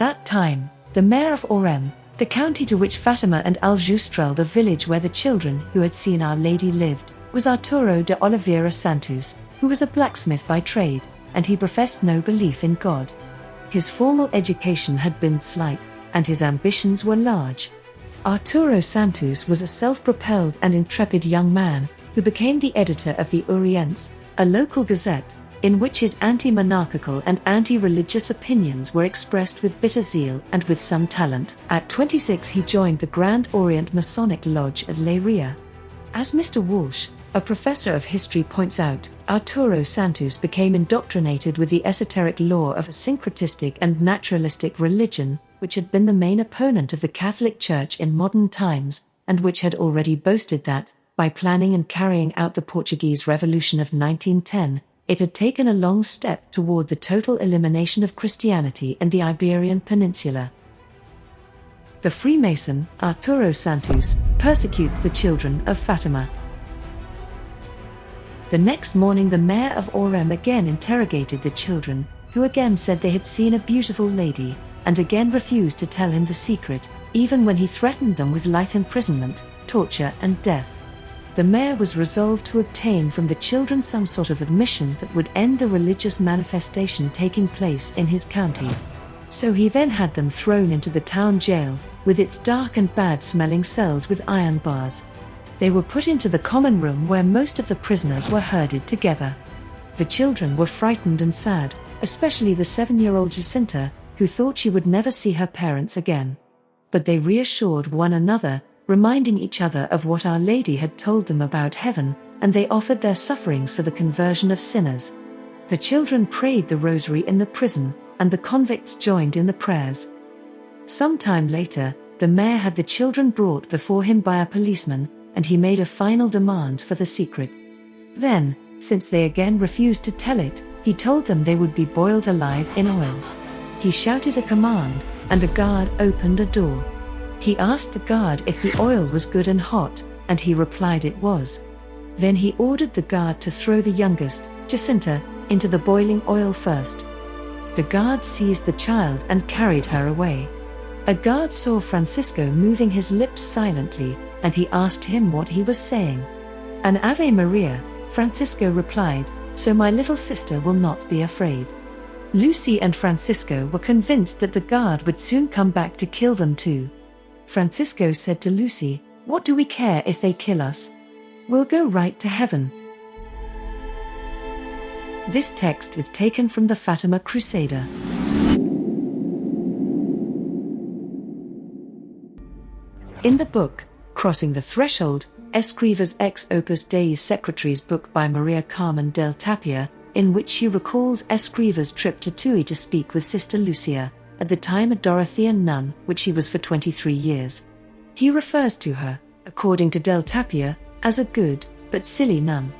that time, the mayor of Orem, the county to which Fatima and Al-Justrel, the village where the children who had seen Our Lady lived, was Arturo de Oliveira Santos, who was a blacksmith by trade, and he professed no belief in God. His formal education had been slight, and his ambitions were large. Arturo Santos was a self-propelled and intrepid young man, who became the editor of the Oriense, a local gazette, in which his anti-monarchical and anti-religious opinions were expressed with bitter zeal and with some talent. At 26 he joined the Grand Orient Masonic Lodge at Leiria. As Mr. Walsh, a professor of history, points out, Arturo Santos became indoctrinated with the esoteric lore of a syncretistic and naturalistic religion, which had been the main opponent of the Catholic Church in modern times, and which had already boasted that, by planning and carrying out the Portuguese Revolution of 1910, it had taken a long step toward the total elimination of Christianity in the Iberian Peninsula. The Freemason, Arturo Santos, persecutes the children of Fatima. The next morning the mayor of Orem again interrogated the children, who again said they had seen a beautiful lady, and again refused to tell him the secret, even when he threatened them with life imprisonment, torture and death. The mayor was resolved to obtain from the children some sort of admission that would end the religious manifestation taking place in his county. So he then had them thrown into the town jail, with its dark and bad-smelling cells with iron bars. They were put into the common room where most of the prisoners were herded together. The children were frightened and sad, especially the 7-year-old Jacinta, who thought she would never see her parents again. But they reassured one another, reminding each other of what Our Lady had told them about heaven, and they offered their sufferings for the conversion of sinners. The children prayed the rosary in the prison, and the convicts joined in the prayers. Some time later, the mayor had the children brought before him by a policeman, and he made a final demand for the secret. Then, since they again refused to tell it, he told them they would be boiled alive in oil. He shouted a command, and a guard opened a door. He asked the guard if the oil was good and hot, and he replied it was. Then he ordered the guard to throw the youngest, Jacinta, into the boiling oil first. The guard seized the child and carried her away. A guard saw Francisco moving his lips silently, and he asked him what he was saying. An Ave Maria, Francisco replied, "So my little sister will not be afraid." Lucy and Francisco were convinced that the guard would soon come back to kill them too. Francisco said to Lucy, "What do we care if they kill us? We'll go right to heaven." This text is taken from the Fatima Crusader. In the book, Crossing the Threshold, Escriva's ex Opus Dei secretary's book by Maria Carmen del Tapia, in which she recalls Escriva's trip to Tui to speak with Sister Lucia, at the time a Dorothean nun, which she was for 23 years. He refers to her, according to del Tapia, as a good, but silly nun.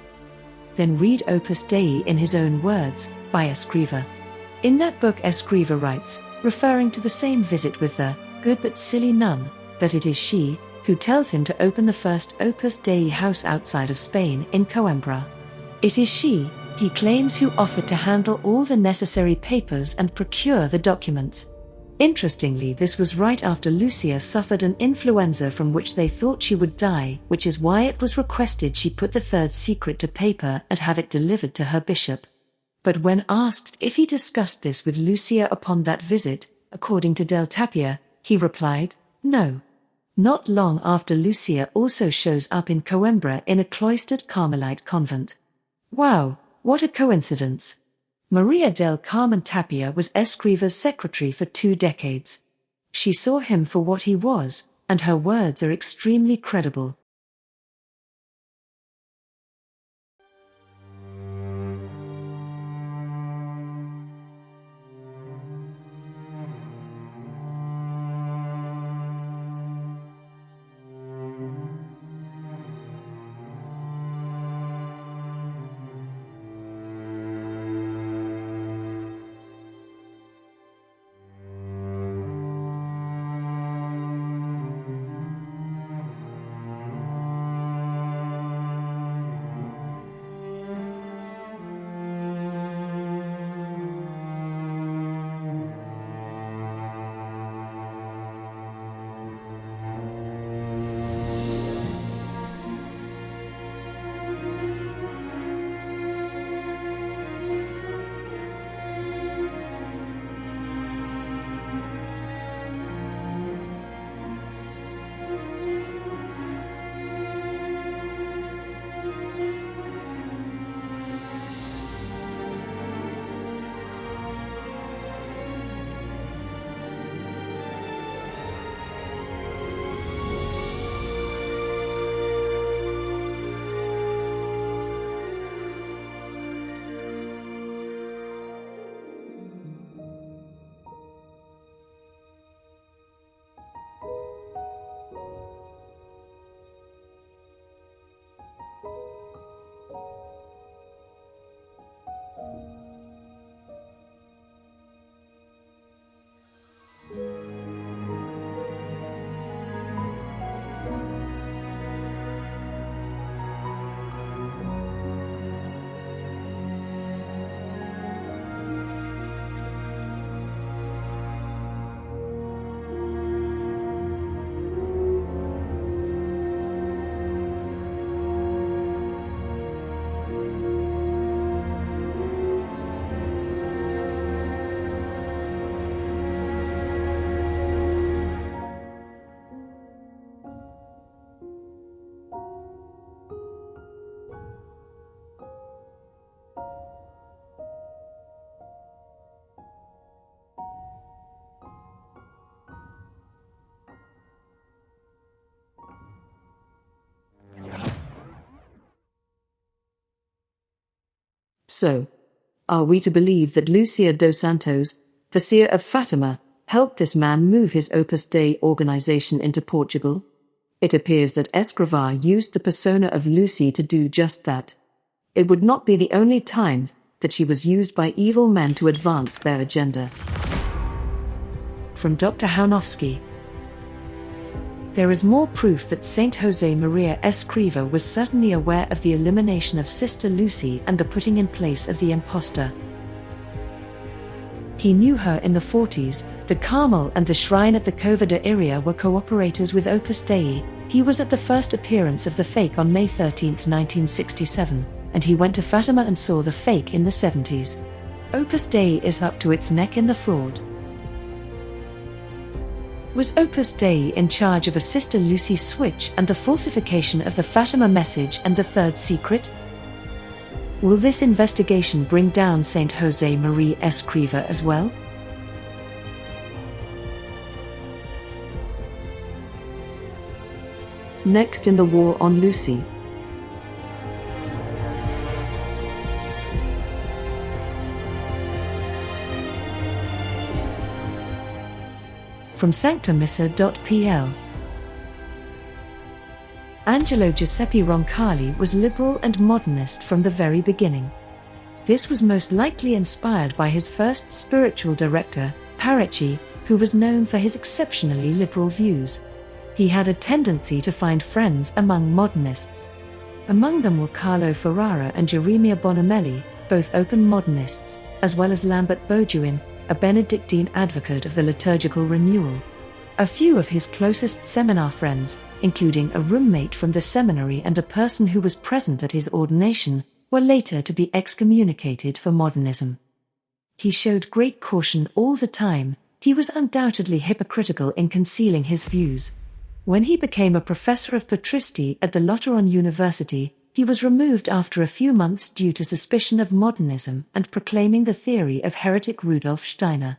Then read Opus Dei in his own words, by Escriva. In that book Escriva writes, referring to the same visit with the good but silly nun, that it is she who tells him to open the first Opus Dei house outside of Spain in Coimbra. It is she, he claims, who offered to handle all the necessary papers and procure the documents. Interestingly, this was right after Lucia suffered an influenza from which they thought she would die, which is why it was requested she put the third secret to paper and have it delivered to her bishop. But when asked if he discussed this with Lucia upon that visit, according to del Tapia, he replied, "No." Not long after, Lucia also shows up in Coimbra in a cloistered Carmelite convent. Wow, what a coincidence! Maria del Carmen Tapia was Escriva's secretary for 2 decades. She saw him for what he was, and her words are extremely credible. So, are we to believe that Lucia dos Santos, the seer of Fatima, helped this man move his Opus Dei organization into Portugal? It appears that Escrivá used the persona of Lucy to do just that. It would not be the only time that she was used by evil men to advance their agenda. From Dr. Jaunowski. There is more proof that Saint José Maria Escrivá was certainly aware of the elimination of Sister Lucy and the putting in place of the impostor. He knew her in the 40s. The Carmel and the shrine at the Cova de Iria were cooperators with Opus Dei. He was at the first appearance of the fake on May 13, 1967, and he went to Fatima and saw the fake in the 70s. Opus Dei is up to its neck in the fraud. Was Opus Dei in charge of a Sister Lucy switch and the falsification of the Fatima message and the third secret? Will this investigation bring down Saint José Maria Escrivá as well? Next in the war on Lucy. From sanctamissa.pl. Angelo Giuseppe Roncalli was liberal and modernist from the very beginning. This was most likely inspired by his first spiritual director, Parecci, who was known for his exceptionally liberal views. He had a tendency to find friends among modernists. Among them were Carlo Ferrara and Geremia Bonomelli, both open modernists, as well as Lambert Bauduin, a Benedictine advocate of the liturgical renewal. A few of his closest seminar friends, including a roommate from the seminary and a person who was present at his ordination, were later to be excommunicated for modernism. He showed great caution all the time. He was undoubtedly hypocritical in concealing his views. When he became a professor of patristy at the Lateran University, he was removed after a few months due to suspicion of modernism and proclaiming the theory of heretic Rudolf Steiner.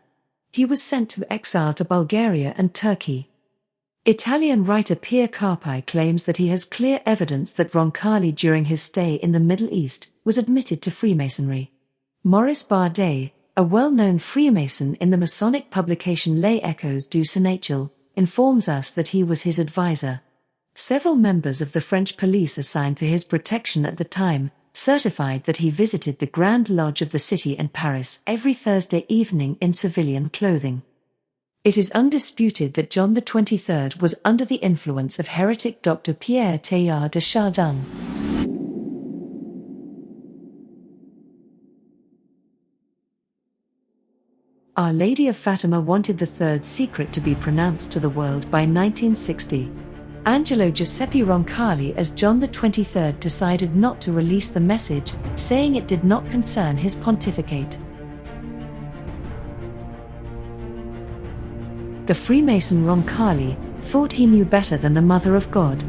He was sent to exile to Bulgaria and Turkey. Italian writer Pier Carpi claims that he has clear evidence that Roncalli during his stay in the Middle East was admitted to Freemasonry. Maurice Bardet, a well-known Freemason in the Masonic publication Les Echoes du Cénacle, informs us that he was his advisor. Several members of the French police assigned to his protection at the time certified that he visited the Grand Lodge of the city in Paris every Thursday evening in civilian clothing. It is undisputed that John XXIII was under the influence of heretic Dr. Pierre Teilhard de Chardin. Our Lady of Fatima wanted the third secret to be pronounced to the world by 1960. Angelo Giuseppe Roncalli as John XXIII decided not to release the message, saying it did not concern his pontificate. The Freemason Roncalli thought he knew better than the Mother of God.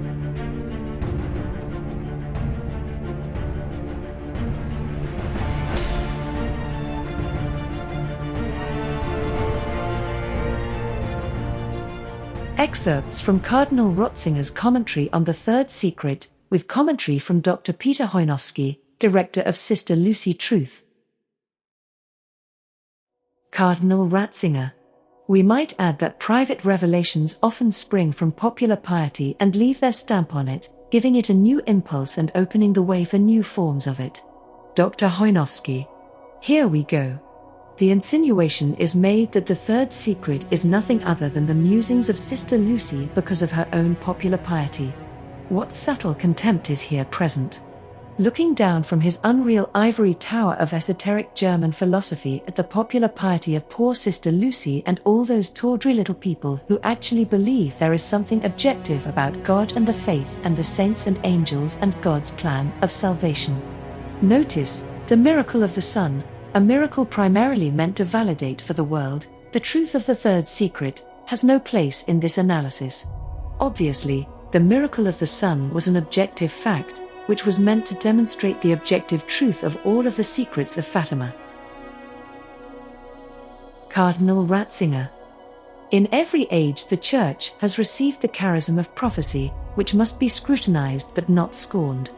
Excerpts from Cardinal Ratzinger's commentary on the Third Secret, with commentary from Dr. Peter Jaunowski, director of Sister Lucy Truth. Cardinal Ratzinger. We might add that private revelations often spring from popular piety and leave their stamp on it, giving it a new impulse and opening the way for new forms of it. Dr. Jaunowski. Here we go. The insinuation is made that the third secret is nothing other than the musings of Sister Lucy because of her own popular piety. What subtle contempt is here present? Looking down from his unreal ivory tower of esoteric German philosophy at the popular piety of poor Sister Lucy and all those tawdry little people who actually believe there is something objective about God and the faith and the saints and angels and God's plan of salvation. Notice, the miracle of the Son, a miracle primarily meant to validate for the world the truth of the third secret, has no place in this analysis. Obviously, the miracle of the Son was an objective fact, which was meant to demonstrate the objective truth of all of the secrets of Fatima. Cardinal Ratzinger. In every age the Church has received the charism of prophecy, which must be scrutinized but not scorned.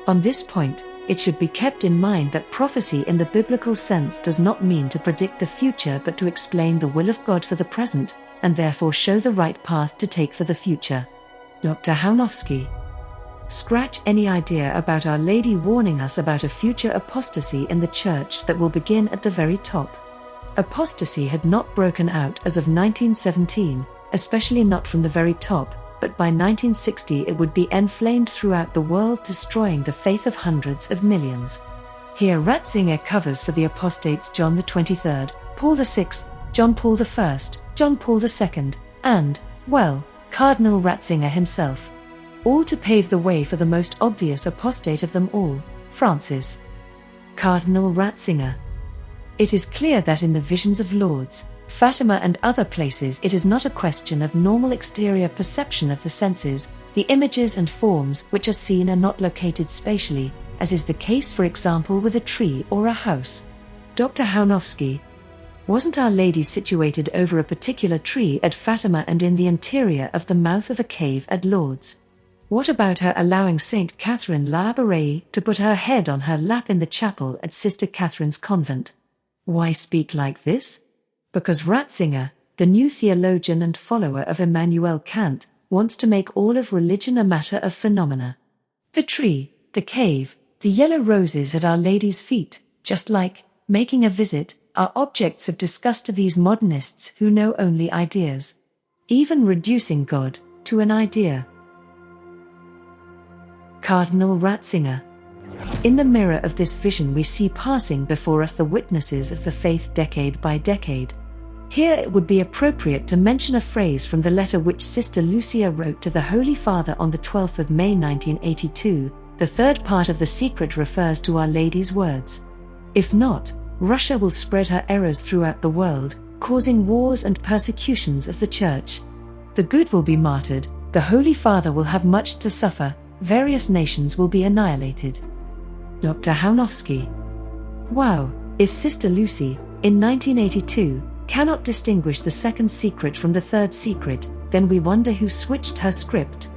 On this point, It should be kept in mind that prophecy in the biblical sense does not mean to predict the future but to explain the will of God for the present, and therefore show the right path to take for the future. Dr. Haunowski. Scratch any idea about Our Lady warning us about a future apostasy in the Church that will begin at the very top. Apostasy had not broken out as of 1917, especially not from the very top, but by 1960 it would be enflamed throughout the world, destroying the faith of hundreds of millions. Here Ratzinger covers for the apostates John the 23rd, Paul the 6th, John Paul the 1st, John Paul the 2nd, and, well, Cardinal Ratzinger himself. All to pave the way for the most obvious apostate of them all, Francis. Cardinal Ratzinger. It is clear that in the visions of Lourdes, Fatima and other places it is not a question of normal exterior perception of the senses. The images and forms which are seen are not located spatially, as is the case for example with a tree or a house. Dr. Haunowski. Wasn't Our Lady situated over a particular tree at Fatima and in the interior of the mouth of a cave at Lourdes? What about her allowing Saint Catherine Labouré to put her head on her lap in the chapel at Sister Catherine's convent? Why speak like this? Because Ratzinger, the new theologian and follower of Immanuel Kant, wants to make all of religion a matter of phenomena. The tree, the cave, the yellow roses at Our Lady's feet, just like making a visit, are objects of disgust to these modernists who know only ideas. Even reducing God to an idea. Cardinal Ratzinger. In the mirror of this vision we see passing before us the witnesses of the faith decade by decade. Here it would be appropriate to mention a phrase from the letter which Sister Lucia wrote to the Holy Father on the 12th of May 1982. The third part of the secret refers to Our Lady's words. If not, Russia will spread her errors throughout the world, causing wars and persecutions of the Church. The good will be martyred, the Holy Father will have much to suffer, various nations will be annihilated. Dr. Haunowski. Wow, if Sister Lucy, in 1982, cannot distinguish the second secret from the third secret, then we wonder who switched her script.